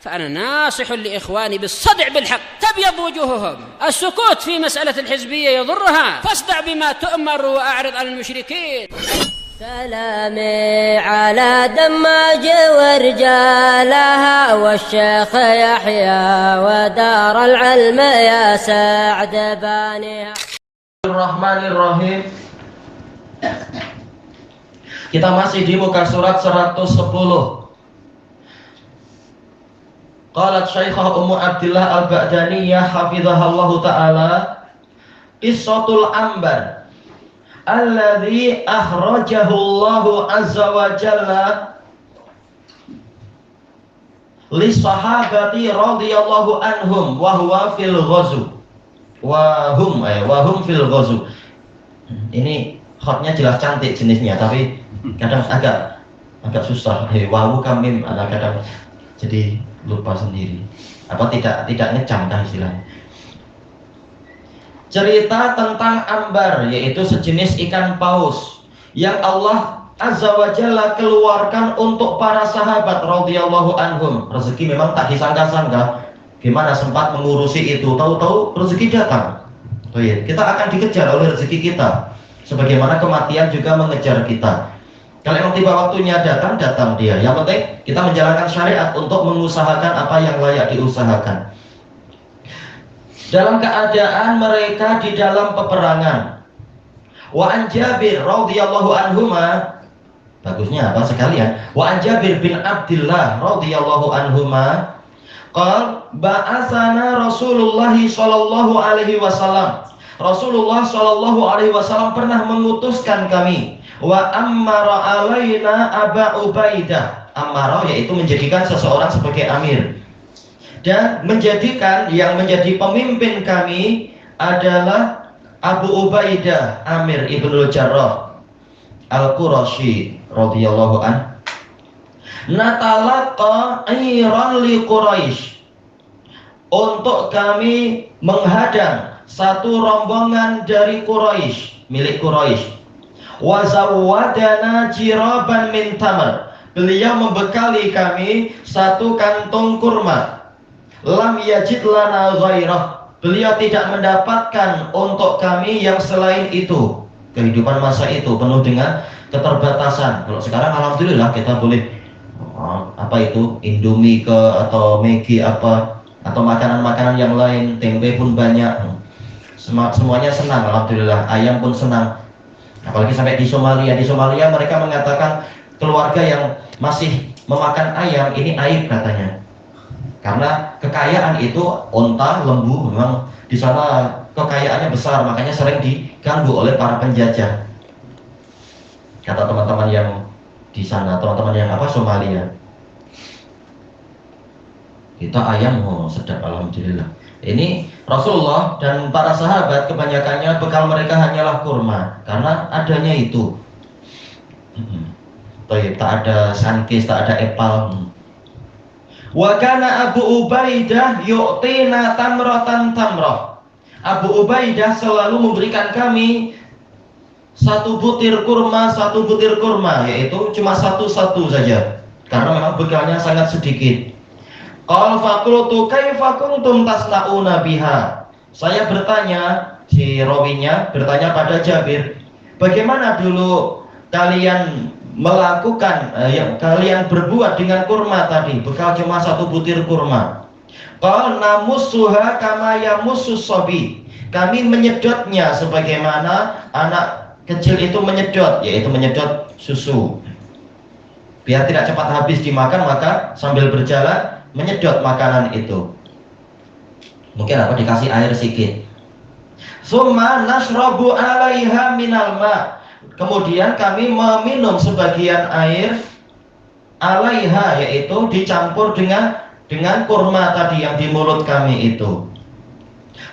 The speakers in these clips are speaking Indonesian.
فأنا ناصح لإخواني بالصدع بالحق تبيض وجوههم. السكوت في مسألة الحزبية يضرها، فاصدع بما تؤمر وأعرض عن المشركين. سلامي على دماج ورجالها والشيخ يحيى ودار العلم يا سعد بانيها. Bismillahirrahmanirrahim. Kita masih di muka surat 110. Qalat Syaikhah Ummu Abdillah Al-Ba'daniyah hafidhahallahu ta'ala, qissatul ambar alladhi akhrajahu Allahu azza wa jalla li sahabati radhiyallahu anhum wa huwa fil ghazu wa hum fil ghazu. Ini khotnya jelas cantik jenisnya, tapi kadang agak susah. Wawu kamim kadang jadi lupa sendiri, apa tidak ngecam dah istilahnya. Cerita tentang ambar, yaitu sejenis ikan paus yang Allah azza wa jalla keluarkan untuk para sahabat radhiyallahu anhum. Rezeki memang tak disangka-sangka, gimana sempat mengurusi itu, tahu-tahu rezeki datang. Oh iya, kita akan dikejar oleh rezeki kita, sebagaimana kematian juga mengejar kita. Kalau yang tiba waktunya datang dia. Yang penting kita menjalankan syariat untuk mengusahakan apa yang layak diusahakan. Dalam keadaan mereka di dalam peperangan. Wa an Jabir radhiyallahu anhuma, bagusnya apa sekalian? Wa an Jabir bin Abdillah radhiyallahu anhuma, qala ba'atsana Rasulullah sallallahu alaihi wasallam. Rasulullah sallallahu alaihi wasallam pernah mengutuskan kami. Wa ammara alaina Aba Ubaidah. Ammara yaitu menjadikan seseorang sebagai amir, dan menjadikan yang menjadi pemimpin kami adalah Abu Ubaidah Amir ibnul Jarrah Al-Qurashi radhiyallahu an. Natalaqa iran li Quraisy, untuk kami menghadang satu rombongan dari Quraisy, milik Quraisy. Wa zawwadana jiraban min tamar, beliau membekali kami satu kantung kurma. Lam yajid lana ghairah, beliau tidak mendapatkan untuk kami yang selain itu. Kehidupan masa itu penuh dengan keterbatasan. Kalau sekarang alhamdulillah kita boleh Indomie atau Maggi atau makanan-makanan yang lain, tempe pun banyak. Semuanya senang alhamdulillah, ayam pun senang. Apalagi sampai di Somalia mereka mengatakan keluarga yang masih memakan ayam ini aib katanya. Karena kekayaan itu onta, lembu, memang di sana kekayaannya besar, makanya sering diganggu oleh para penjajah. Kata teman-teman yang di sana, teman-teman yang Somalia. Kita ayam sedap alhamdulillah. Ini Rasulullah dan para sahabat kebanyakannya bekal mereka hanyalah kurma, karena adanya itu. Tak ada sankis, tak ada epal. Wa kana Abu Ubaidah yu'tina tamratan tamrah. Abu Ubaidah selalu memberikan kami satu butir kurma, yaitu cuma satu-satu saja, karena memang bekalnya sangat sedikit. Qal faqultu kaifa kuntum tasna'una biha. Saya bertanya, si rawinya bertanya pada Jabir, bagaimana dulu kalian melakukan yang kalian berbuat dengan kurma tadi, bekal cuma satu butir kurma. Qal namussuha kama yamussus sabi. Kami menyedotnya sebagaimana anak kecil itu menyedot, yaitu menyedot susu. Biar tidak cepat habis dimakan, maka sambil berjalan menyedot makanan itu. Mungkin dikasih air sedikit. Summa nashrabu 'alaiha minal ma. Kemudian kami meminum sebagian air 'alaiha, yaitu dicampur dengan kurma tadi yang di mulut kami itu.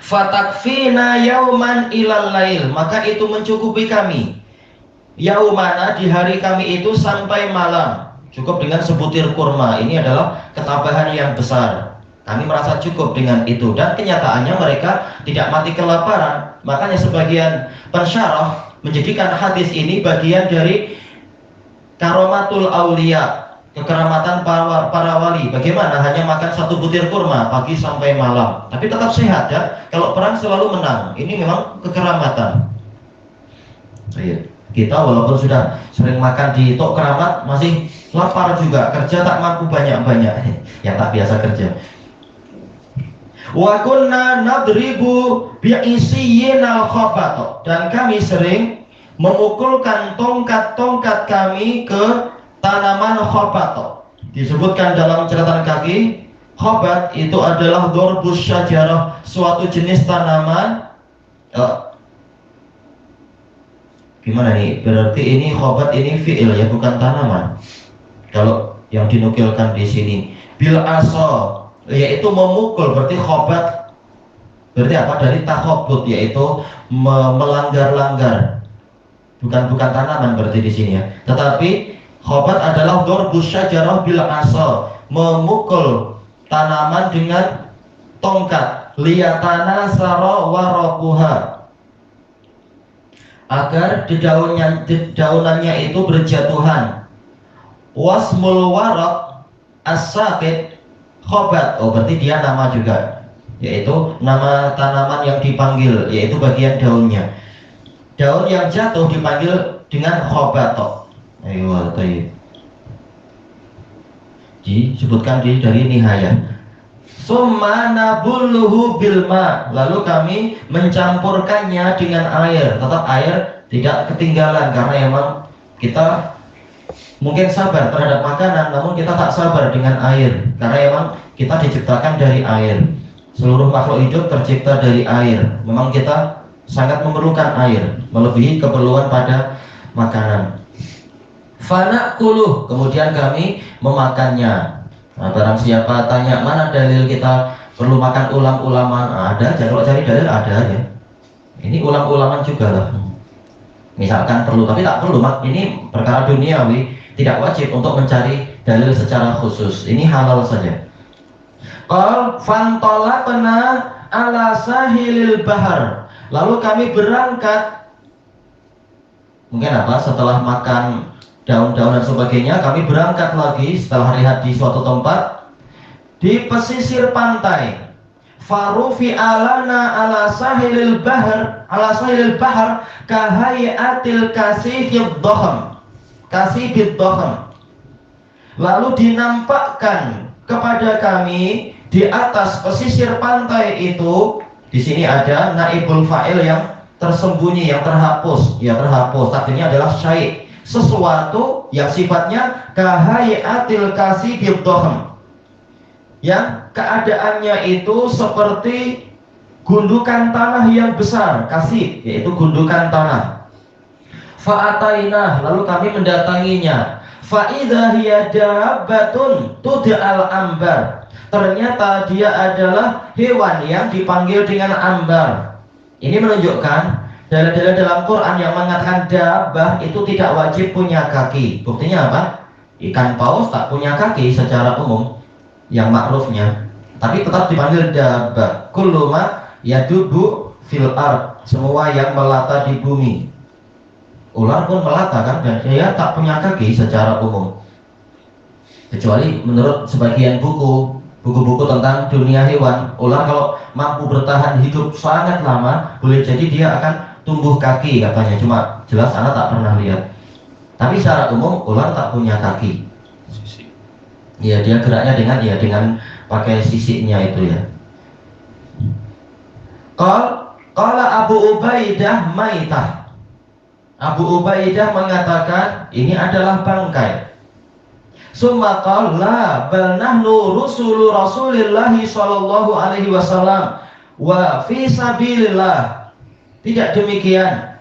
Fatakfina yauman ilal lail, maka itu mencukupi kami. Yaumana, di hari kami itu sampai malam. Cukup dengan sebutir kurma. Ini adalah ketabahan yang besar. Kami merasa cukup dengan itu, dan kenyataannya mereka tidak mati kelaparan. Makanya sebagian pensyarah menjadikan hadis ini bagian dari karomatul aulia, kekeramatan para wali. Bagaimana hanya makan satu butir kurma pagi sampai malam, tapi tetap sehat ya. Kalau perang selalu menang. Ini memang kekeramatan. Iya. Kita walaupun sudah sering makan di tok keramat masih lapar juga. Kerja tak mampu banyak-banyak. Yang tak biasa kerja. Wa kunna nadribu bi'isiyinal khabat. Dan kami sering memukulkan tongkat-tongkat kami ke tanaman khobat. Disebutkan dalam catatan kaki, khobat itu adalah dorbus syajarah, suatu jenis tanaman. Gimana nih? Berarti ini khobat ini fi'il ya, bukan tanaman. Kalau yang dinukilkan di sini bil aso, yaitu memukul, berarti khobat berarti apa? Dari takhobut, yaitu melanggar-langgar. Bukan tanaman berarti di sini ya. Tetapi khobat adalah dorbus syajarah bil asa, memukul tanaman dengan tongkat, liyatana sara waraquha, agar daunannya itu berjatuhan. Wasmul waraq as-saqit khobat. Oh, berarti dia nama juga, yaitu nama tanaman yang dipanggil, yaitu bagian daunnya. Daun yang jatuh dipanggil dengan khobat. Ayo, disebutkan dari nihayah. Summa nabulluhu bilma, lalu kami mencampurkannya dengan air. Tetap air tidak ketinggalan, karena emang kita mungkin sabar terhadap makanan, namun kita tak sabar dengan air, karena emang kita diciptakan dari air. Seluruh makhluk hidup tercipta dari air. Memang kita sangat memerlukan air, melebihi keperluan pada makanan. Fana'kuluh, kemudian kami memakannya. Nah, barang siapa tanya mana dalil kita perlu makan ulam-ulaman, ada. Kalau cari dalil ada ya. Ini ulam-ulaman juga lah. Misalkan perlu, tapi tak perlu. Ini perkara duniawi, tidak wajib untuk mencari dalil secara khusus. Ini halal saja. Qal fantolaqna ala sahilil bahar. Lalu kami berangkat. Mungkin apa? Setelah makan daun-daun dan sebagainya, kami berangkat lagi setelah lihat di suatu tempat di pesisir pantai. Farufi alana ala sahilil bahar kahayatil kasifid dhahm. Lalu dinampakkan kepada kami di atas pesisir pantai itu. Di sini ada naibul fa'il yang tersembunyi, yang terhapus. Ya, terhapus. Artinya adalah syai', sesuatu yang sifatnya kahayatil kasifid dhahm, yang keadaannya itu seperti gundukan tanah yang besar. Kasif yaitu gundukan tanah. Fa'atainah, lalu kami mendatanginya. Fa'idha hiya dabbatun tud'al ambar. Ternyata dia adalah hewan yang dipanggil dengan ambar. Ini menunjukkan dalil-dalil dalam Quran yang mengatakan dabbah itu tidak wajib punya kaki. Buktinya apa? Ikan paus tak punya kaki secara umum, yang makrufnya, tapi tetap dipanggil dabbah. Kullu ma yadubu fil ard, semua yang melata di bumi. Ular pun melata kan, dan dia tak punya kaki secara umum, kecuali menurut sebagian buku-buku tentang dunia hewan. Ular kalau mampu bertahan hidup sangat lama, boleh jadi dia akan tumbuh kaki katanya. Cuma jelas anak tak pernah lihat. Tapi secara umum ular tak punya kaki. Ya, dia geraknya dengan pakai sisiknya itu ya. Qala Abu Ubaidah maitah. Abu Ubaidah mengatakan ini adalah bangkai. Summa qala bal nahnu rusulu Rasulillahi sallallahu alaihi wasallam wa fi sabilillah. Tidak demikian.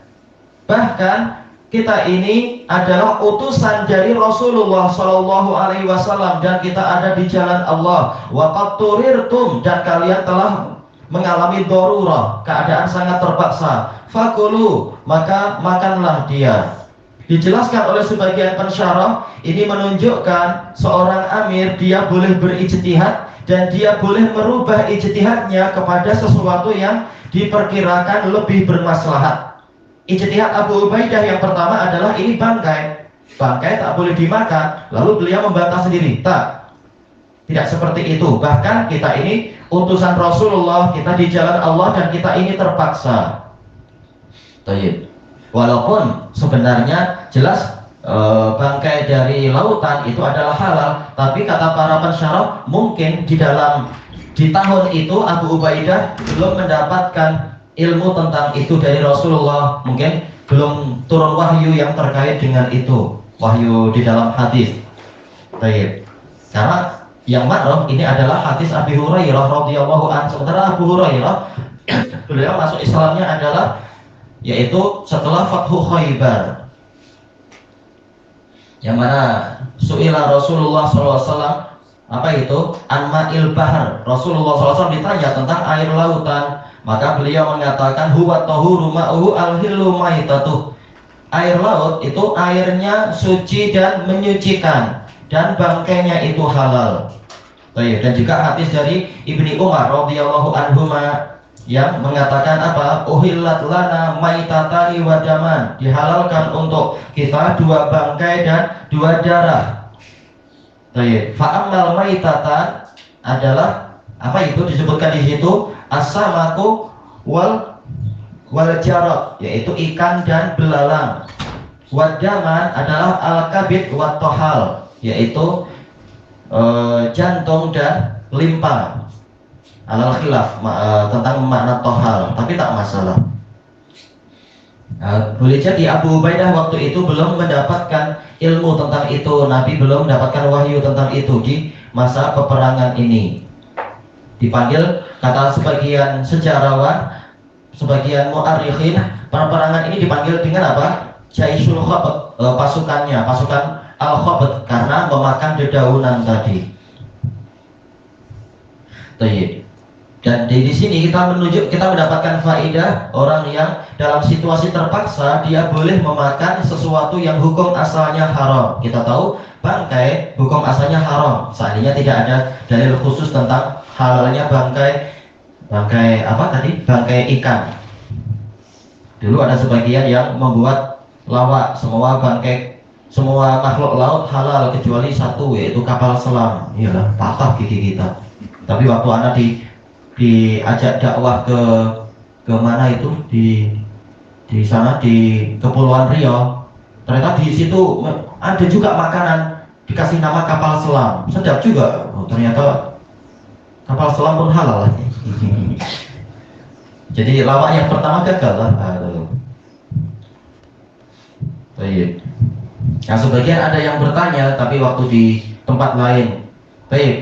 Bahkan kita ini adalah utusan dari Rasulullah sallallahu alaihi wasallam, dan kita ada di jalan Allah. Wa qad turirtum, dan kalian telah mengalami darurah, keadaan sangat terpaksa. Fakulu, maka makanlah dia. Dijelaskan oleh sebagian pensyarah, ini menunjukkan seorang amir dia boleh berijtihad, dan dia boleh merubah ijtihadnya kepada sesuatu yang diperkirakan lebih bermaslahat. Ijtihad Abu Ubaidah yang pertama adalah ini bangkai. bangkai tak boleh dimakan, lalu beliau membantah sendiri. Tidak seperti itu. Bahkan kita ini utusan Rasulullah, kita di jalan Allah, dan kita ini terpaksa. Walaupun sebenarnya jelas bangkai dari lautan itu adalah halal, tapi kata para pensyarah mungkin di tahun itu Abu Ubaidah belum mendapatkan ilmu tentang itu dari Rasulullah, mungkin belum turun wahyu yang terkait dengan itu, wahyu di dalam hadis. Karena yang makruh ini adalah hadis Abi Hurairah radhiyallahu anhu. Sementara Abu Hurairah beliau masuk Islamnya adalah yaitu setelah Fathu Khaybar, yang mana su'ila Rasulullah SAW apa itu? Anma'il bahar. Rasulullah SAW ditanya tentang air lautan, maka beliau mengatakan huwa tahuru ma'uhu al-hillu maitatuh. Air laut itu airnya suci dan menyucikan, dan bangkainya itu halal. Dan juga hadis dari Ibni Umar radhiyallahu anhuma yang mengatakan apa? Uhillat lana maitatani wa daman. Dihalalkan untuk kita 2 bangkai dan 2 darah. Fa'ammal maitatan adalah apa itu disebutkan di situ? As-samaku wal jarad, yaitu ikan dan belalang. Wadaman adalah al-kabid wat tohal, yaitu jantung dan limpa. Alal khilaf tentang makna tohal, tapi tak masalah. Boleh jadi Abu Ubaidah waktu itu belum mendapatkan ilmu tentang itu, Nabi belum mendapatkan wahyu tentang itu di masa peperangan ini. Dipanggil, kata sebagian sejarawan, sebagian mu'arikhin, peperangan ini dipanggil dengan apa? Jaisul Khabat, pasukannya, pasukan Al-Khabat, karena memakan dedaunan tadi. Dan di sini kita mendapatkan faedah orang yang dalam situasi terpaksa dia boleh memakan sesuatu yang hukum asalnya haram. Kita tahu bangkai hukum asalnya haram. Seandainya tidak ada dalil khusus tentang halalnya bangkai apa tadi? Bangkai ikan. Dulu ada sebagian yang membuat lawak semua makhluk laut halal kecuali satu, yaitu kapal selam. Iyalah, patah gigi kita. Tapi waktu anak diajak dakwah ke mana itu di sana di Kepulauan Riau, ternyata di situ ada juga makanan dikasih nama kapal selam, sedap juga. Ternyata kapal selam pun halal. Jadi lawak yang pertama gagal lah. Nah, sebagian ada yang bertanya, tapi waktu di tempat lain.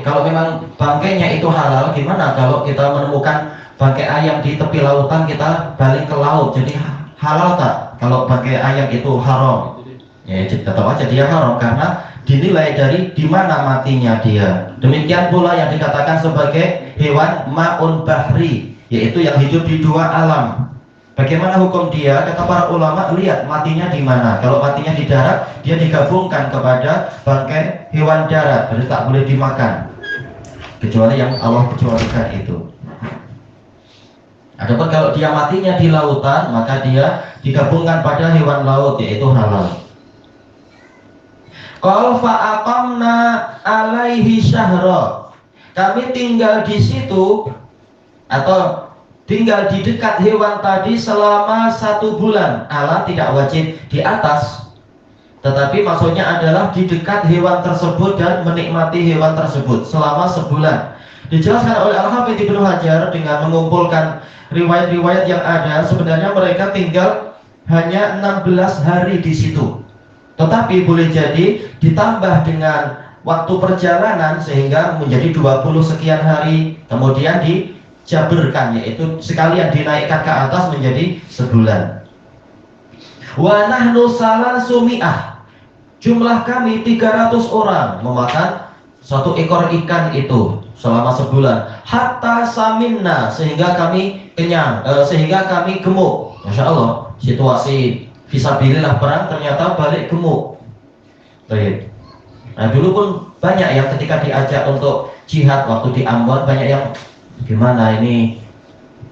Kalau memang bangkainya itu halal, gimana kalau kita menemukan bangkai ayam di tepi lautan, kita balik ke laut, jadi halal tak? Kalau bangkai ayam itu haram, ya tetap aja dia haram karena dinilai dari di mana matinya dia. Demikian pula yang dikatakan sebagai hewan ma'un bahri, yaitu yang hidup di 2 alam. Bagaimana hukum dia? Kata para ulama, lihat matinya di mana. Kalau matinya di darat, dia digabungkan kepada bangkai hewan darat, jadi tak boleh dimakan kecuali yang Allah kecualikan itu. Adapun kalau dia matinya di lautan, maka dia digabungkan pada hewan laut, yaitu halal. Qal fa'aqamna alaihi syahra. Kami tinggal di situ atau tinggal di dekat hewan tadi selama 1 bulan. Allah tidak wajib di atas, tetapi maksudnya adalah di dekat hewan tersebut dan menikmati hewan tersebut selama sebulan. Dijelaskan oleh Al-Hafidz Ibnu Hajar dengan mengumpulkan riwayat-riwayat yang ada, sebenarnya mereka tinggal hanya 16 hari di situ. Tetapi boleh jadi ditambah dengan waktu perjalanan sehingga menjadi 20 sekian hari, kemudian dijaberkan, yaitu sekalian dinaikkan ke atas menjadi sebulan. Wa nahnu salasumi'ah. Jumlah kami 300 orang memakan 1 ekor ikan itu selama sebulan. Hatta saminna, sehingga kami kenyang, sehingga kami gemuk. Masya Allah, situasi fisabilillah perang ternyata balik gemuk. Baik. Nah, dulu pun banyak yang ketika diajak untuk jihad waktu di Ambon, banyak yang gimana ini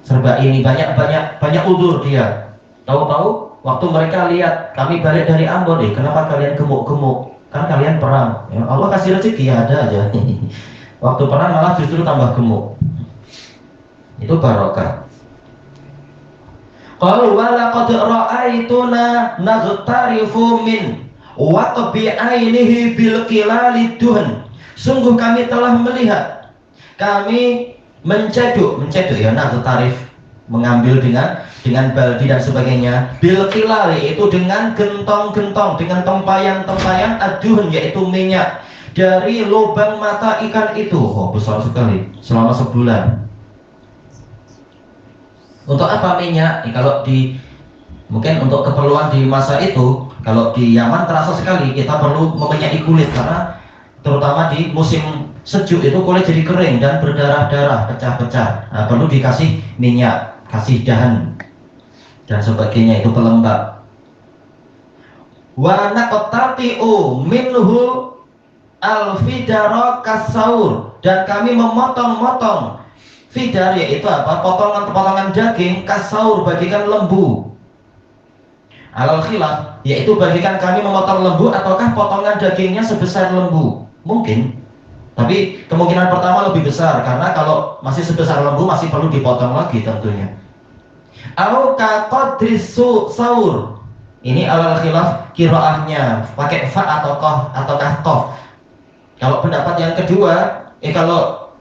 serba ini banyak udur dia. Tahu-tahu waktu mereka lihat kami balik dari Ambon, kenapa kalian gemuk-gemuk? Kan kalian perang. Ya, Allah kasih rezeki ada aja. Waktu perang malah justru tambah gemuk. Itu barokah. Qalu wa laqad ra'aituna naghtarifu min wa tabi'ainihi bil qilali duhn. Sungguh kami telah melihat, kami menceduk ya, nagtarif, mengambil dengan baldi dan sebagainya, bil qilali itu dengan gentong-gentong, dengan tempayan-tempayan aduhn yaitu minyak dari lubang mata ikan itu. Oh, besar sekali selama sebulan. Untuk apa minyak? Kalau mungkin untuk keperluan di masa itu, kalau di Yaman terasa sekali kita perlu meminyaki kulit, karena terutama di musim sejuk itu kulit jadi kering dan berdarah-darah, pecah-pecah. Nah, perlu dikasih minyak, kasih dahan dan sebagainya, itu pelembab. Wa naqtati'u minhu al-fidara kasaur, dan kami memotong-motong fidar, yaitu apa? Potongan-potongan daging, kasaur, bagikan lembu. Alal khilaf, yaitu bagikan kami memotong lembu ataukah potongan dagingnya sebesar lembu. Mungkin, tapi kemungkinan pertama lebih besar, karena kalau masih sebesar lembu masih perlu dipotong lagi tentunya. Au kaqadris saur. Ini alal khilaf qiraahnya pakai fa atau qaf ataukah qaf. Kalau pendapat yang kedua, kalau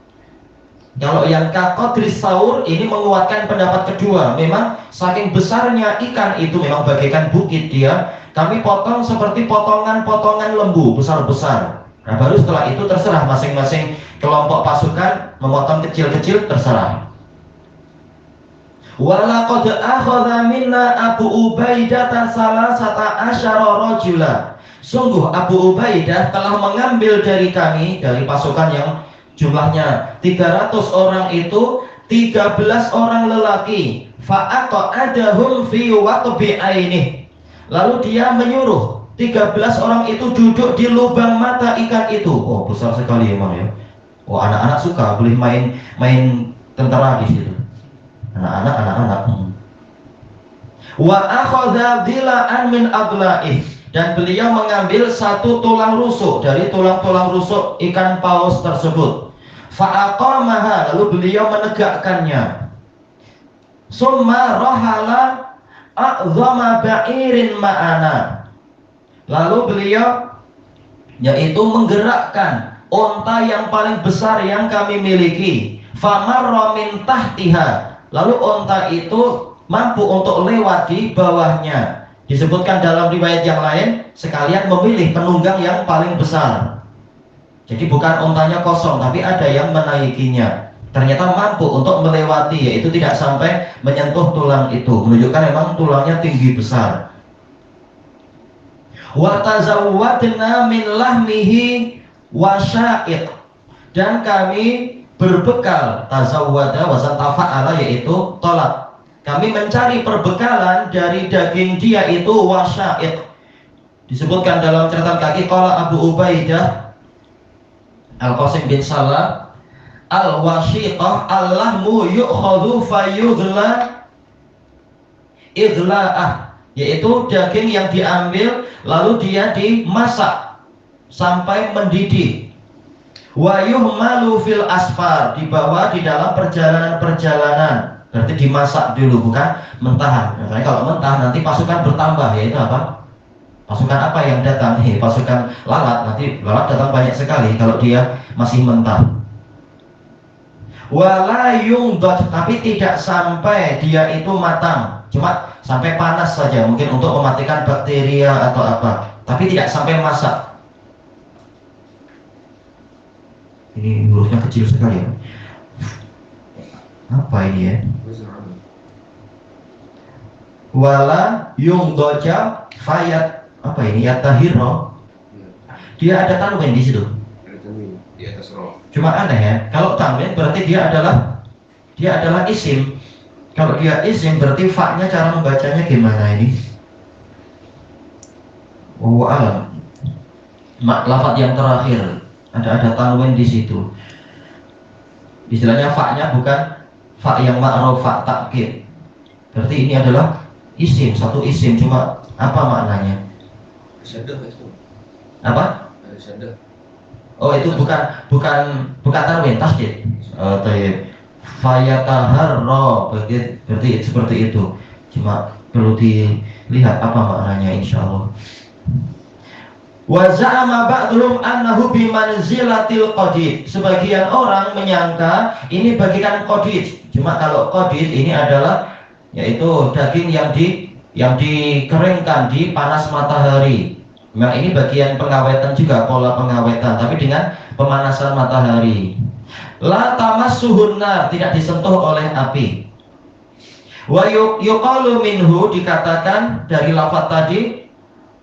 yang kaqadris saur ini menguatkan pendapat kedua. Memang saking besarnya ikan itu, memang bagaikan bukit dia, kami potong seperti potongan-potongan lembu besar-besar. Nah, baru setelah itu terserah masing-masing kelompok pasukan memotong kecil-kecil, terserah. Walaqad akhadha minna Abu Ubaidah salasata asyara rajula. Sungguh Abu Ubaidah telah mengambil dari kami, dari pasukan yang jumlahnya 300 orang itu 13 orang lelaki. Fa'aqa'adahum fi watbi'ainih. Lalu dia menyuruh 13 orang itu duduk di lubang mata ikan itu. Oh, besar sekali emang ya. Oh, anak-anak suka boleh main tentara di situ. Anak-anak. Wa akhadha dhila'an min adla'ih, dan beliau mengambil satu tulang rusuk dari tulang-tulang rusuk ikan paus tersebut. Fa'aqamaha, lalu beliau menegakkannya. Summa rahala a'zama ba'irin ma'ana. Lalu beliau yaitu menggerakkan onta yang paling besar yang kami miliki. Famarra min tahtiha, lalu onta itu mampu untuk lewat di bawahnya. Disebutkan dalam riwayat yang lain, sekalian memilih penunggang yang paling besar. Jadi bukan ontanya kosong, tapi ada yang menaikinya. Ternyata mampu untuk melewati, yaitu tidak sampai menyentuh tulang itu, menunjukkan memang tulangnya tinggi besar. Wa tazawwadna min lahmihi wa sya'id, dan kami berbekal, tazawwada wazan tafa'ala, yaitu tolak. Kami mencari perbekalan dari daging dia itu wasya'id. Disebutkan dalam catatan kaki, qala Abu Ubaidah Al-Qasim bin Salah, al-wasyiqah allahmu yu'khadhu fayughla idla'ah, yaitu daging yang diambil lalu dia dimasak sampai mendidih. Wa yuhmalu fil asfar, dibawa di dalam perjalanan-perjalanan. Berarti dimasak dulu, bukan mentahan. Makanya kalau mentah nanti pasukan bertambah, yaitu apa? Pasukan apa yang datang? Pasukan lalat, nanti lalat datang banyak sekali kalau dia masih mentah. Wala yungdot, tapi tidak sampai dia itu matang, cuma sampai panas saja, mungkin untuk mematikan bakteria atau apa, tapi tidak sampai masak. Ini hurufnya kecil sekali ya. Apa ini ya? Wala yungdoja fayat, apa ini? Yatahiro. Dia ada tanwin di situ. Di atas roh. Cuma aneh ya. Kalau tanwin berarti dia adalah isim. Kalau dia isim berarti fa-nya cara membacanya gimana ini? Alam. Lafaz yang terakhir ada tanwin di situ. Istilahnya fa-nya bukan fa yang ma'ruf, fa takkid. Berarti ini adalah isim, satu isim, cuma apa maknanya? Syadah itu. Apa? Syadah. Oh, itu bukan tanwin, tasdid. Oh, tayyib. Fayataharra, berarti seperti itu. Cuma perlu dilihat apa maknanya, insyaallah. Wa za'ama ba'dhum annahu bimanzilatil qadid. Sebagian orang menyangka ini bagikan qadid. Cuma kalau qadid ini adalah yaitu daging yang dikeringkan di panas matahari. Memang ini bagian pengawetan juga, pola pengawetan, tapi dengan pemanasan matahari. La tamassuhun nar, tidak disentuh oleh api. Wa yuqalu minhu, dikatakan dari lafaz tadi,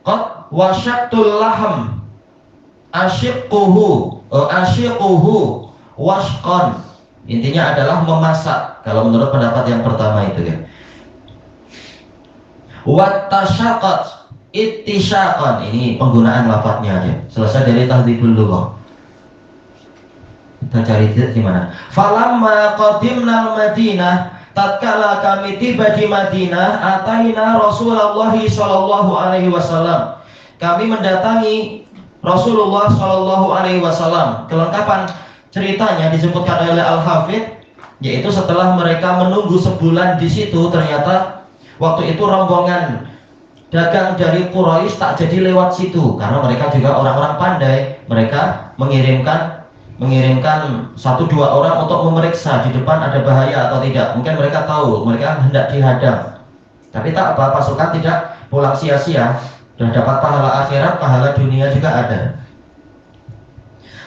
qad wasyaqtul lahm asyiquhu washqan. Intinya adalah memasak kalau menurut pendapat yang pertama itu ya. Wa tashaqqat ittisyaqan, ini penggunaan lafaznya aja. Selesai dari tahdhibul lughah. Kita cari di mana? Falamma qadimna al-Madinah, tatkala kami tiba di Madinah, ataina Rasulullah sallallahu alaihi wasallam. Kami mendatangi Rasulullah sallallahu alaihi wasallam. Kelengkapan ceritanya disebutkan oleh Al-Hafidz, yaitu setelah mereka menunggu sebulan di situ, ternyata waktu itu rombongan dagang dari Quraisy tak jadi lewat situ karena mereka juga orang-orang pandai. Mereka mengirimkan 1-2 orang untuk memeriksa di depan ada bahaya atau tidak. Mungkin mereka tahu, mereka hendak dihadang. Tapi tak apa, pasukan tidak pulang sia-sia, dan dapat pahala akhirat, pahala dunia juga ada.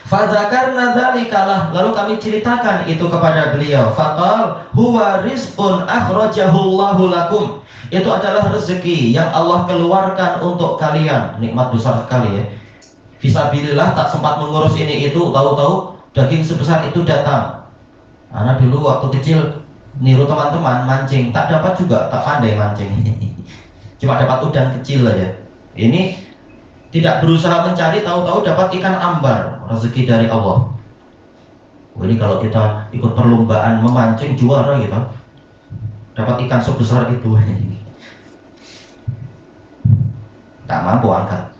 Fadzakarna dzalikalah, lalu kami ceritakan itu kepada beliau. Faqal huwa rizqun akhrajahu Allahu lakum. Itu adalah rezeki yang Allah keluarkan untuk kalian. Nikmat besar sekali ya. Fisabilillah, tak sempat mengurus ini itu, tahu-tahu daging sebesar itu datang. Anak dulu waktu kecil niru teman-teman mancing, tak dapat juga, tak pandai mancing. Cuma dapat udang kecil aja. Ini tidak berusaha mencari, tahu-tahu dapat ikan ambar, rezeki dari Allah. Ini kalau kita ikut perlombaan memancing juara gitu, dapat ikan sebesar itu. Tak mampu angkat.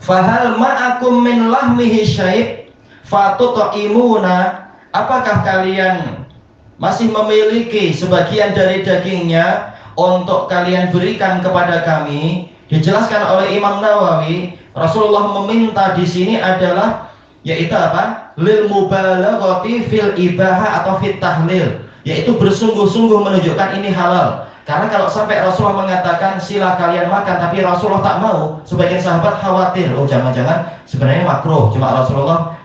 Fahal ma'akum min lahmihi syait fatut'imuna, apakah kalian masih memiliki sebagian dari dagingnya untuk kalian berikan kepada kami? Dijelaskan oleh Imam Nawawi, Rasulullah meminta di sini adalah yaitu apa? Lil mubalaghati fil ibaha atau fit tahlil, yaitu bersungguh-sungguh menunjukkan ini halal. Karena kalau sampai Rasulullah mengatakan sila kalian makan, tapi Rasulullah tak mau, sebagian sahabat khawatir, oh jangan-jangan sebenarnya makruh, cuma Rasulullah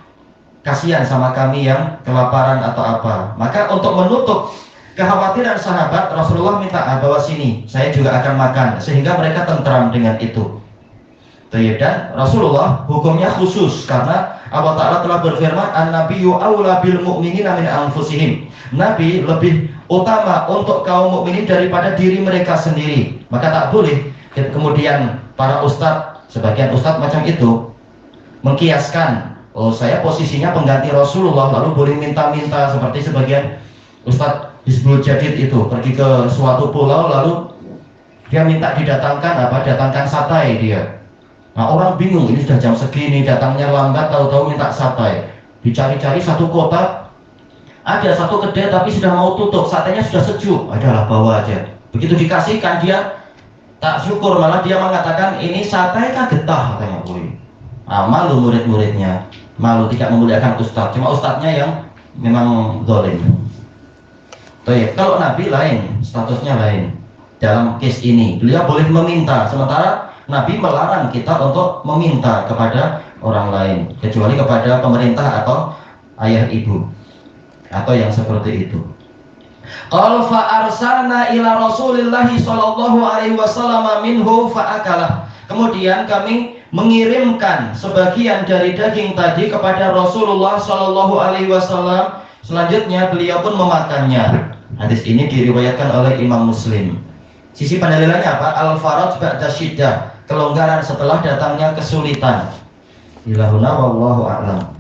kasihan sama kami yang kelaparan atau apa. Maka untuk menutup kekhawatiran sahabat, Rasulullah minta bawa sini, saya juga akan makan, sehingga mereka tentram dengan itu. Dan Rasulullah hukumnya khusus karena Allah Ta'ala telah berfirman, an-nabiyyu aula bil mu'minina min anfusihim. Nabi lebih utama untuk kaum mukminin daripada diri mereka sendiri. Maka tak boleh kemudian para ustadz, sebagian ustadz macam itu mengkiaskan, oh saya posisinya pengganti Rasulullah, lalu boleh minta-minta seperti sebagian ustadz Hizbul Jadid itu pergi ke suatu pulau, lalu dia minta datangkan satai dia. Nah orang bingung, ini sudah jam segini, datangnya lambat, tahu-tahu minta satai. Dicari-cari satu kota, ada satu kedai tapi sudah mau tutup, satenya sudah sejuk, adalah bawa aja. Begitu dikasihkan dia tak syukur, malah dia mengatakan ini sate kan getah katanya. Malu murid-muridnya, malu tidak memuliakan ustadz, cuma ustadznya yang memang zalim. Kalau Nabi lain, statusnya lain. Dalam case ini beliau boleh meminta, sementara Nabi melarang kita untuk meminta kepada orang lain, kecuali kepada pemerintah atau ayah ibu atau yang seperti itu. Qala fa arsalna ila Rasulillah sallallahu alaihi wasallam minhu fa akalah. Kemudian kami mengirimkan sebagian dari daging tadi kepada Rasulullah sallallahu alaihi wasallam. Selanjutnya beliau pun memakannya. Hadis ini diriwayatkan oleh Imam Muslim. Sisi pendalilannya apa? Al-faraj ba'da syiddah, kelonggaran setelah datangnya kesulitan. Ilahuna wallahu a'lam.